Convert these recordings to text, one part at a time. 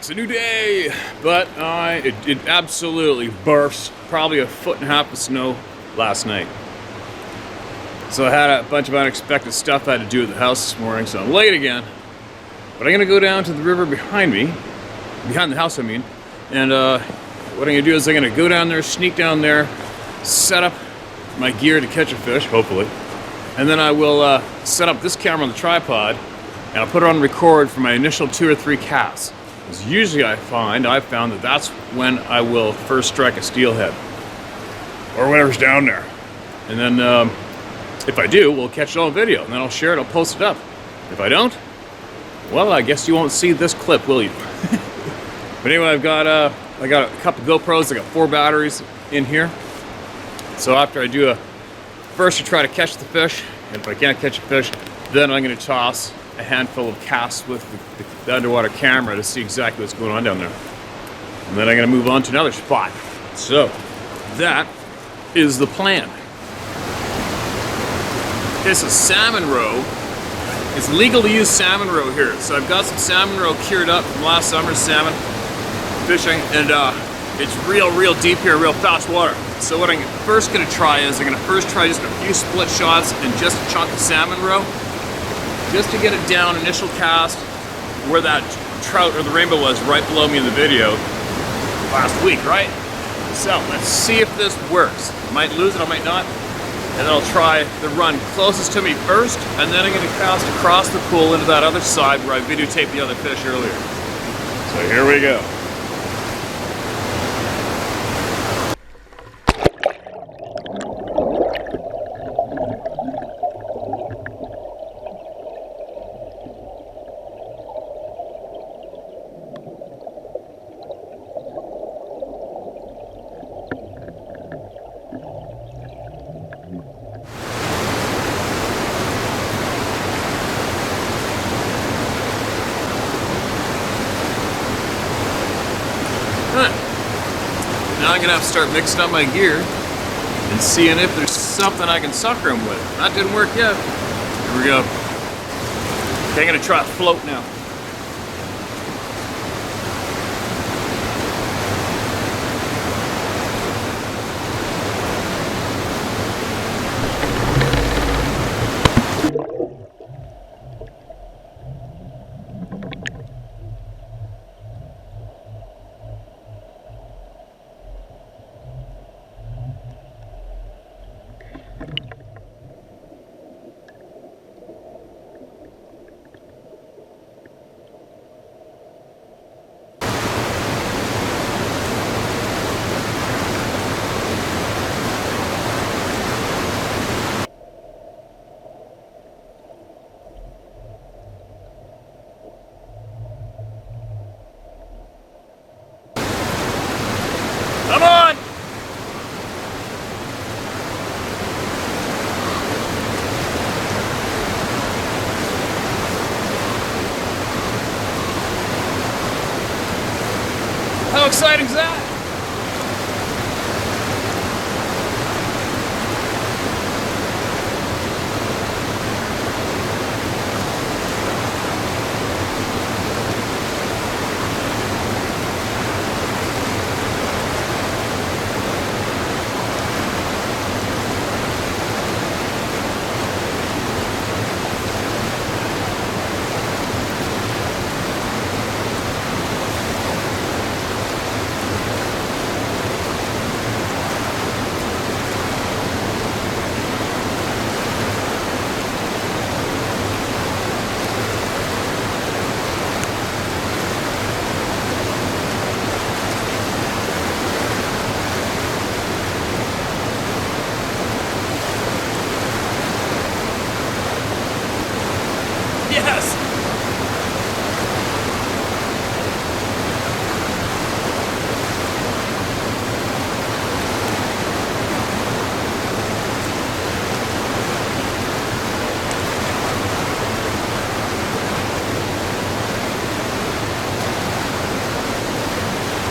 It's a new day, but it absolutely burst probably 1.5 feet of snow last night. So I had a bunch of unexpected stuff I had to do at the house this morning, so I'm late again. But I'm gonna go down to the river behind the house I mean, and what I'm gonna do is I'm gonna go down there, sneak down there, set up my gear to catch a fish, hopefully, and then I will set up this camera on the tripod, and I'll put it on record for my initial 2 or 3 casts. Because usually I've found that that's when I will first strike a steelhead, or whatever's down there. And then if I do, we'll catch it on video, and then I'll share it, I'll post it up. If I don't, well, I guess you won't see this clip, will you? But anyway, I got a couple GoPros, I got 4 batteries in here. So after I do first I try to catch the fish, and if I can't catch a fish, then I'm gonna toss a handful of casts with the underwater camera to see exactly what's going on down there. And then I'm gonna move on to another spot. So that is the plan. This is salmon roe. It's legal to use salmon roe here. So I've got some salmon roe cured up from last summer's salmon fishing, and it's real deep here, real fast water. So what I'm first gonna try is I'm gonna first try just a few split shots and just a chunk of salmon roe, just to get it down, initial cast, where that trout or the rainbow was right below me in the video last week, right? So let's see if this works. I might lose it, I might not. And then I'll try the run closest to me first, and then I'm gonna cast across the pool into that other side where I videotaped the other fish earlier. So here we go. Now I'm gonna have to start mixing up my gear and seeing if there's something I can sucker them with. That didn't work yet. Here we go. Okay, I'm gonna try a float now. Come on! How exciting is that? Yes!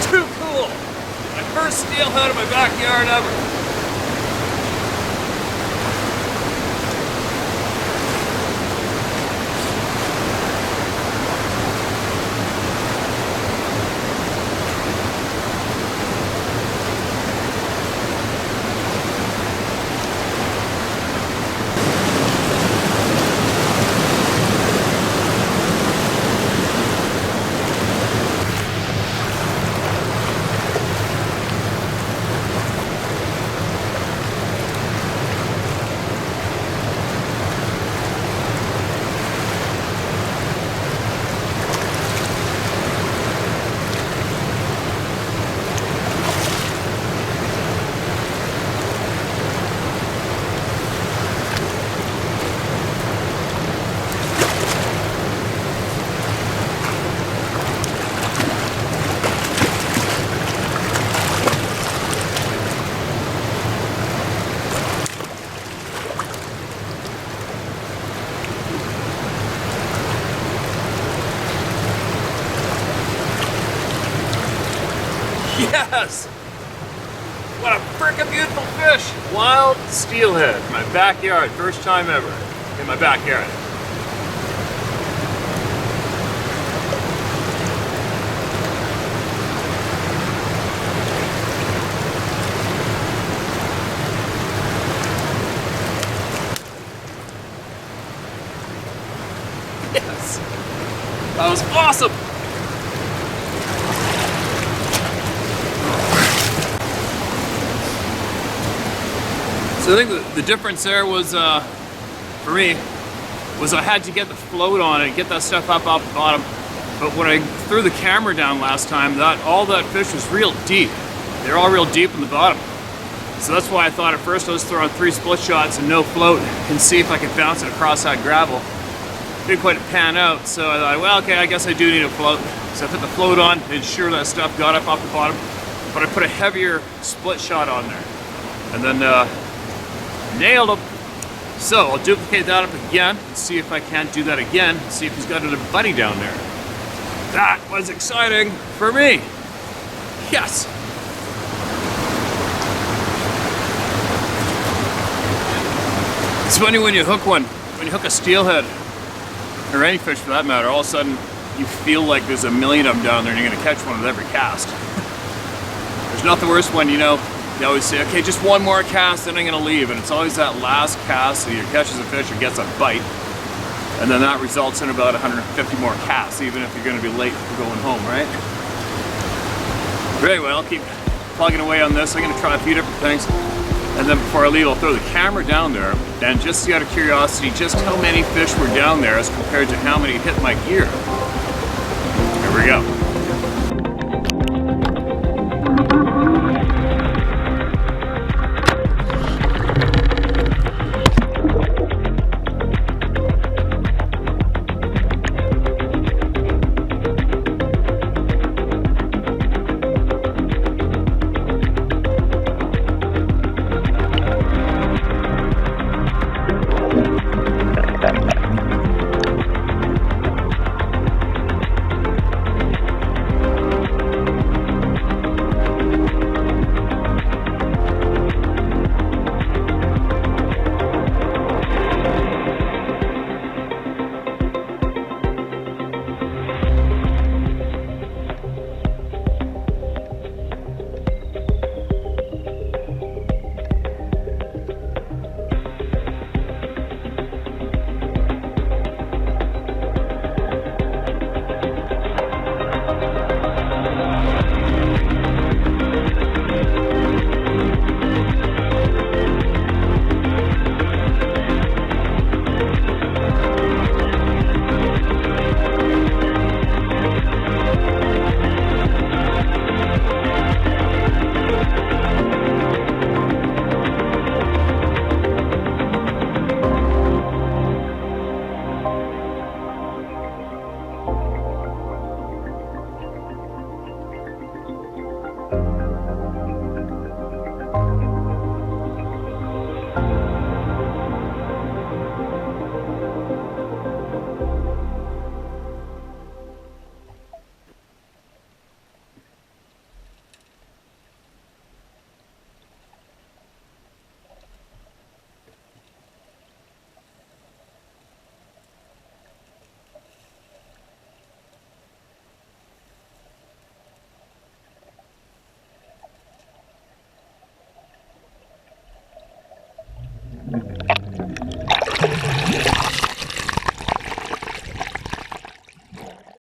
Too cool! My first steelhead in my backyard ever. Yes! What a freaking beautiful fish! Wild steelhead, my backyard, first time ever in my backyard. Yes! That was awesome! So I think the difference there was, for me, was I had to get the float on it, get that stuff up off the bottom. But when I threw the camera down last time, all that fish was real deep. They're all real deep in the bottom. So that's why I thought at first I was throwing 3 split shots and no float and see if I could bounce it across that gravel. Didn't quite pan out, so I thought, well, okay, I guess I do need a float. So I put the float on, made sure that stuff got up off the bottom, but I put a heavier split shot on there. And then nailed him. So I'll duplicate that up again and see if I can't do that again, see if he's got a buddy down there. That was exciting for me. Yes. It's funny when you hook a steelhead, or any fish for that matter, all of a sudden you feel like there's a million of them down there and you're gonna catch one with every cast. There's nothing worse when, you know, you always say, okay, just one more cast, then I'm gonna leave. And it's always that last cast that either catches a fish or gets a bite. And then that results in about 150 more casts, even if you're gonna be late for going home, right? But anyway, I'll keep plugging away on this. I'm gonna try a few different things. And then before I leave, I'll throw the camera down there and just see out of curiosity just how many fish were down there as compared to how many hit my gear. Here we go.